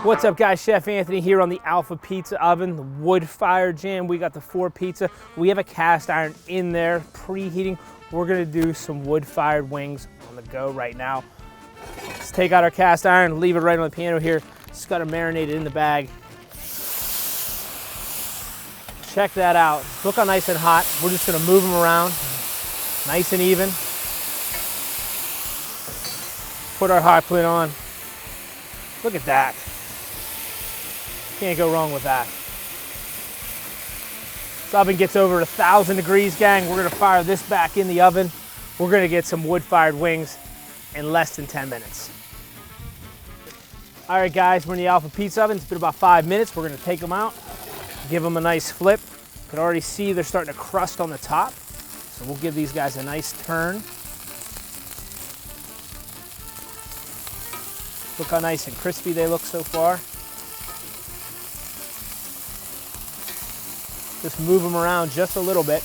What's up guys, Chef Anthony here on the Alpha Pizza Oven, the wood fire jam. We got the 4 pizza. We have a cast iron in there preheating. We're gonna do some wood fired wings on the go right now. Let's take out our cast iron, leave it right on the piano here. Just gotta marinate it in the bag. Check that out. Look how nice and hot. We're just gonna move them around, nice and even. Put our hot plate on. Look at that. Can't go wrong with that. This oven gets over 1,000 degrees, gang. We're gonna fire this back in the oven. We're gonna get some wood-fired wings in less than 10 minutes. All right, guys, we're in the Alpha Pizza Oven. It's been about 5 minutes. We're gonna take them out, give them a nice flip. You can already see they're starting to crust on the top. So we'll give these guys a nice turn. Look how nice and crispy they look so far. Just move them around just a little bit.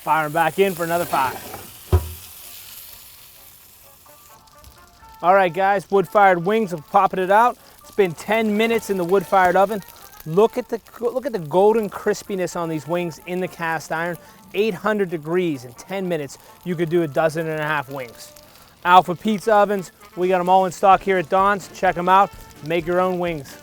Fire them back in for another 5. All right, guys, wood-fired wings, I'm popping it out. It's been 10 minutes in the wood-fired oven. Look at the golden crispiness on these wings in the cast iron. 800 degrees in 10 minutes. You could do 1.5 wings. Alpha Pizza Ovens, we got them all in stock here at Dawn's. Check them out. Make your own wings.